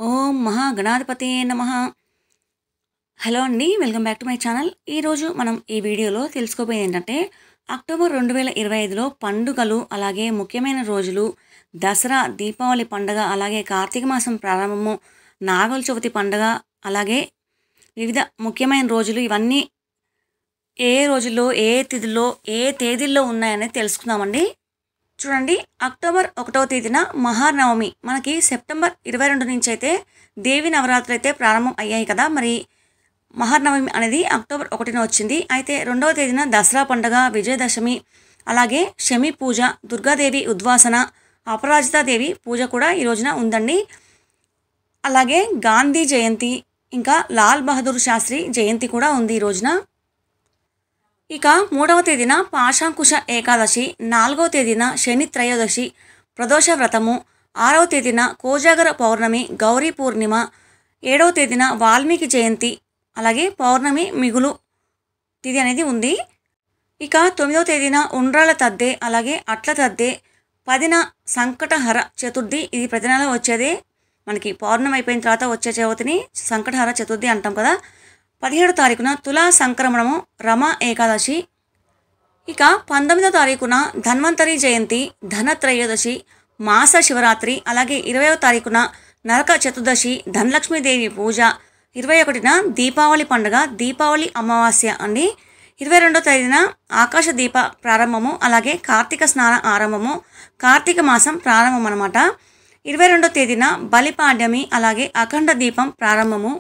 ఓం మహాగణాధిపతయే నమః. హలో అండి, welcome back to my channel. ఈరోజు మనం ఈ వీడియోలో తెలుసుకోబోయేది ఏంటంటే అక్టోబర్ 2025లో పండుగలు, అలాగే ముఖ్యమైన రోజులు, దసరా, దీపావళి పండుగ, అలాగే కార్తీక మాసం ప్రారంభము, నాగుల చవితి పండుగ, అలాగే వివిధ ముఖ్యమైన రోజులు ఇవన్నీ ఏ రోజుల్లో, ఏ తిథుల్లో, ఏ తేదీల్లో ఉన్నాయనేది తెలుసుకుందామండి. చూడండి, అక్టోబర్ 1వ తేదీన మహానవమి, మనకి సెప్టెంబర్ 22 నుంచి అయితే దేవి నవరాత్రులు అయితే ప్రారంభం అయ్యాయి కదా. మరి మహానవమి అనేది అక్టోబర్ 1న వచ్చింది. అయితే 2వ తేదీన దసరా పండుగ, విజయదశమి, అలాగే శమి పూజ, దుర్గాదేవి ఉద్వాసన, అపరాజితాదేవి పూజ కూడా ఈ రోజున ఉందండి. అలాగే గాంధీ జయంతి, ఇంకా లాల్ బహదూర్ శాస్త్రి జయంతి కూడా ఉంది ఈ రోజున. ఇక 3వ తేదీన పాశాంకుశ ఏకాదశి, 4వ తేదీన శని త్రయోదశి, ప్రదోష వ్రతము, 6వ తేదీన కోజాగర పౌర్ణమి, గౌరీ పూర్ణిమ, 7వ తేదీన వాల్మీకి జయంతి, అలాగే పౌర్ణమి మిగులు తిథి అనేది ఉంది. ఇక 9వ తేదీన ఉండ్రాల తద్దే, అలాగే అట్ల తద్దే, 10న సంకటహర చతుర్థి, ఇది ప్రతి నెల వచ్చేదే. మనకి పౌర్ణమి అయిపోయిన తర్వాత వచ్చే చవితిని సంకటహర చతుర్థి అంటాం కదా. 17వ తారీఖున తులా సంక్రమణము, రమ ఏకాదశి. ఇక 19వ తారీఖున ధన్వంతరి జయంతి, ధనత్రయోదశి, మాస శివరాత్రి, అలాగే 20వ తారీఖున నరక చతుర్దశి, ధనలక్ష్మీదేవి పూజ, 21న దీపావళి పండుగ, దీపావళి అమావాస్య అండి. 22వ తేదీన ఆకాశ దీప ప్రారంభము, అలాగే కార్తీక స్నాన ఆరంభము, కార్తీక మాసం ప్రారంభం అన్నమాట. 22వ తేదీన బలిపాడ్యమి, అలాగే అఖండ దీపం ప్రారంభము.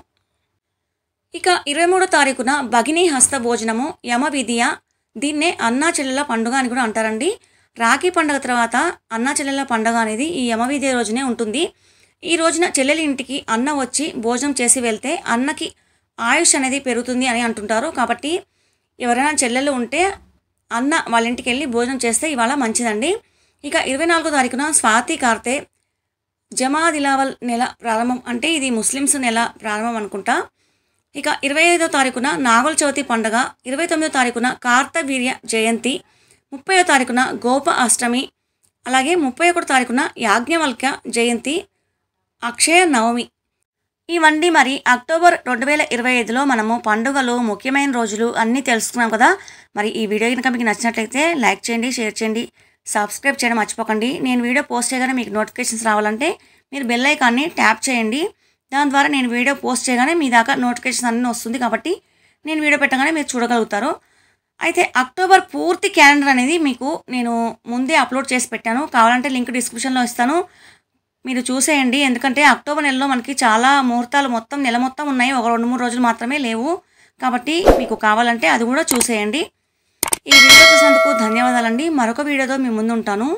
ఇక 23వ తారీఖున భగిని హస్త భోజనము, యమ విధియ, దీన్నే అన్నా చెల్లెల పండుగ అని కూడా అంటారండి. రాఖీ పండుగ తర్వాత అన్నా చెల్లెల పండుగ అనేది ఈ యమ విధియ రోజునే ఉంటుంది. ఈ రోజున చెల్లెలి ఇంటికి అన్న వచ్చి భోజనం చేసి వెళ్తే అన్నకి ఆయుష్ అనేది పెరుగుతుంది అని అంటుంటారు. కాబట్టి ఎవరైనా చెల్లెలు ఉంటే అన్న వాళ్ళ ఇంటికి వెళ్ళి భోజనం చేస్తే ఇవాళ మంచిదండి. ఇక 24వ తారీఖున స్వాతి కార్తె, జమాదిలావల్ నెల ప్రారంభం, అంటే ఇది ముస్లిమ్స్ నెల ప్రారంభం అనుకుంటా. ఇక 25వ తారీఖున నాగుల చవితి పండుగ, 29వ తారీఖున కార్తవీర్య జయంతి, 30వ తారీఖున గోప అష్టమి, అలాగే 31వ తారీఖున యాజ్ఞవల్క్య జయంతి, అక్షయ నవమి. ఇవన్నీ మరి అక్టోబర్ 2025లో మనము పండుగలు, ముఖ్యమైన రోజులు అన్నీ తెలుసుకున్నాం కదా. మరి ఈ వీడియో కనుక మీకు నచ్చినట్లయితే లైక్ చేయండి, షేర్ చేయండి, సబ్స్క్రైబ్ చేయడం మర్చిపోకండి. నేను వీడియో పోస్ట్ చేయగానే మీకు నోటిఫికేషన్స్ రావాలంటే మీరు బెల్ ఐకాన్ని ట్యాప్ చేయండి. దాని ద్వారా నేను వీడియో పోస్ట్ చేయగానే మీ దాకా నోటిఫికేషన్ అన్నీ వస్తుంది. కాబట్టి నేను వీడియో పెట్టగానే మీరు చూడగలుగుతారు. అయితే అక్టోబర్ పూర్తి క్యాలెండర్ అనేది మీకు నేను ముందే అప్లోడ్ చేసి పెట్టాను. కావాలంటే లింక్ డిస్క్రిప్షన్లో ఇస్తాను, మీరు చూసేయండి. ఎందుకంటే అక్టోబర్ నెలలో మనకి చాలా ముహూర్తాలు మొత్తం నెల మొత్తం ఉన్నాయి, ఒక 2-3 రోజులు మాత్రమే లేవు. కాబట్టి మీకు కావాలంటే అది కూడా చూసేయండి. ఈ వీడియో చూసినందుకు ధన్యవాదాలండి. మరొక వీడియోతో మీ ముందు ఉంటాను.